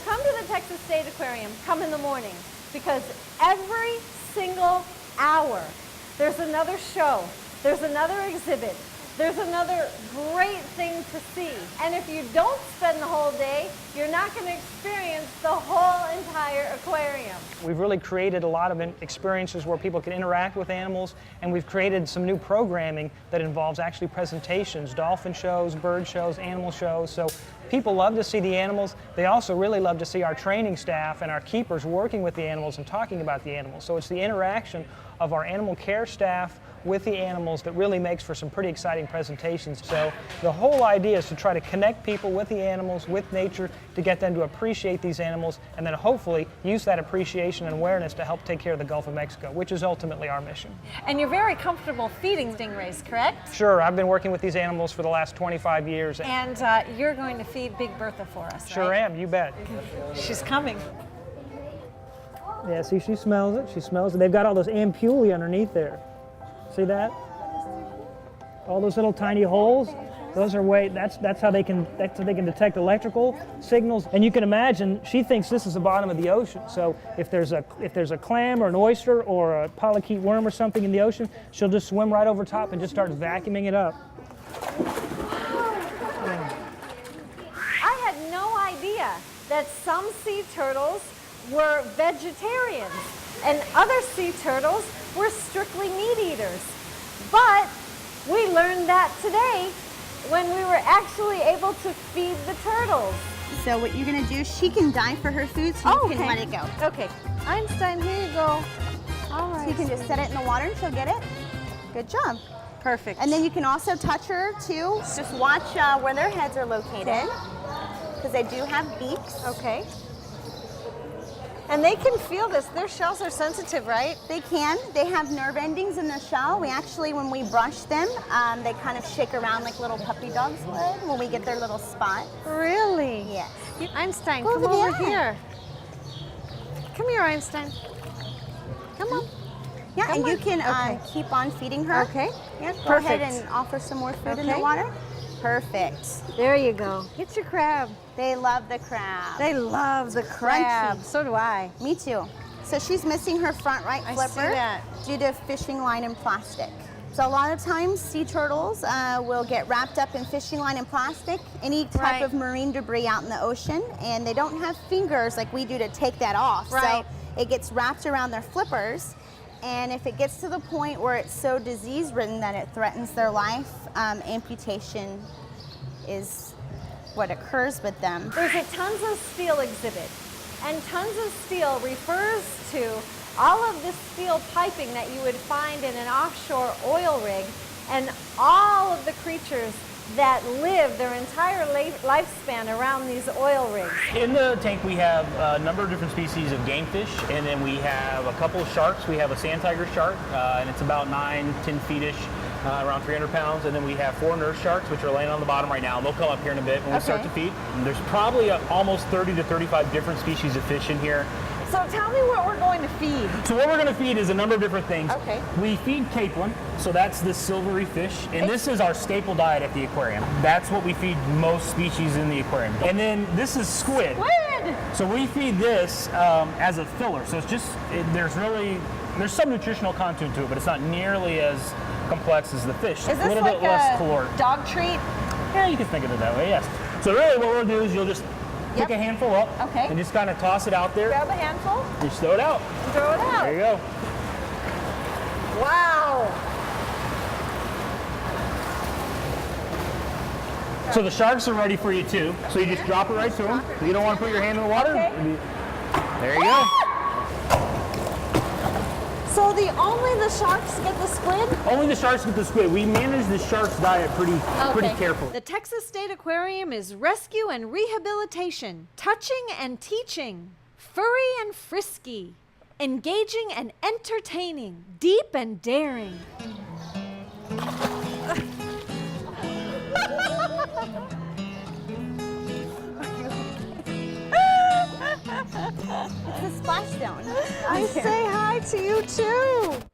come to the Texas State Aquarium, come in the morning, because every single hour there's another show, there's another exhibit, there's another great thing to see. And if you don't spend the whole day, you're not going to experience the whole entire aquarium. We've really created a lot of experiences where people can interact with animals, and we've created some new programming that involves actually presentations, dolphin shows, bird shows, animal shows. So people love to see the animals. They also really love to see our training staff and our keepers working with the animals and talking about the animals. So it's the interaction of our animal care staff with the animals that really makes for some pretty exciting presentations. So the whole idea is to try to connect people with the animals, with nature, to get them to appreciate these animals, and then hopefully use that appreciation and awareness to help take care of the Gulf of Mexico, which is ultimately our mission. And you're very comfortable feeding stingrays, correct? Sure, I've been working with these animals for the last 25 years. And you're going to feed Big Bertha for us, Sure right? am, you bet. She's coming. Yeah, see, she smells it, she smells it. They've got all those ampullae underneath there. See that? All those little tiny holes. Those are that's how they can detect electrical signals. And you can imagine she thinks this is the bottom of the ocean. So if there's a clam or an oyster or a polychaete worm or something in the ocean, she'll just swim right over top and just start vacuuming it up. I had no idea that some sea turtles were vegetarians and other sea turtles were strictly meat eaters. But we learned that today when we were actually able to feed the turtles. So what you're gonna do, she can dive for her food, so you can let it go. Okay, Einstein, here you go. All right. So you can just set it in the water and she'll get it. Good job. Perfect. And then you can also touch her too. Just watch where their heads are located, because they do have beaks. Okay. And they can feel this. Their shells are sensitive, right? They can. They have nerve endings in the shell. We actually, when we brush them, they kind of shake around like little puppy dogs would when we get their little spot. Really? Yes. Einstein, Go come over over there. here. Come here, Einstein. Come on. Yeah, Come and on. you can Okay. Keep on feeding her. Okay. Yeah, go Perfect. ahead and offer some more food in the Okay. water. Perfect. There you go. Get your crab. They love the crab. They love the crab. crunchy. So do I. Me too. So she's missing her front right I flipper see that. due to fishing line and plastic. So a lot of times sea turtles will get wrapped up in fishing line and plastic, any type Right. of marine debris out in the ocean, and they don't have fingers like we do to take that off. Right. So it gets wrapped around their flippers, and if it gets to the point where it's so disease-ridden that it threatens their life, amputation is what occurs with them. There's a Tons of Steel exhibit, and Tons of Steel refers to all of this steel piping that you would find in an offshore oil rig, and all of the creatures that live their entire lifespan around these oil rigs. In the tank we have a number of different species of game fish, and then we have a couple of sharks. We have a sand tiger shark, and it's about 9-10 feet-ish, around 300 pounds, and then we have 4 nurse sharks, which are laying on the bottom right now. They'll come up here in a bit when we start to feed. And there's probably almost 30 to 35 different species of fish in here. So tell me what we're going to feed. So what we're going to feed is a number of different things. Okay. We feed capelin, so that's the silvery fish, and this is our staple diet at the aquarium. That's what we feed most species in the aquarium. And then this is squid. Squid! So we feed this as a filler. So it's just, there's some nutritional content to it, but it's not nearly as complex as the fish. Is a this little like bit less a caloric. dog treat? Yeah, you can think of it that way, yes. So really what we'll do is you'll just pick a handful up Okay. and just kind of toss it out there. Grab a handful, Just throw it out. throw it out. There you go. Wow! So the sharks are ready for you too. So you just drop it right to them. You don't want to put your hand in the water. Okay. There you go. So only the sharks get the squid? Only the sharks get the squid. We manage the shark's diet pretty carefully. The Texas State Aquarium is rescue and rehabilitation, touching and teaching, furry and frisky, engaging and entertaining, deep and daring. It's a splash zone. I say hi to you too.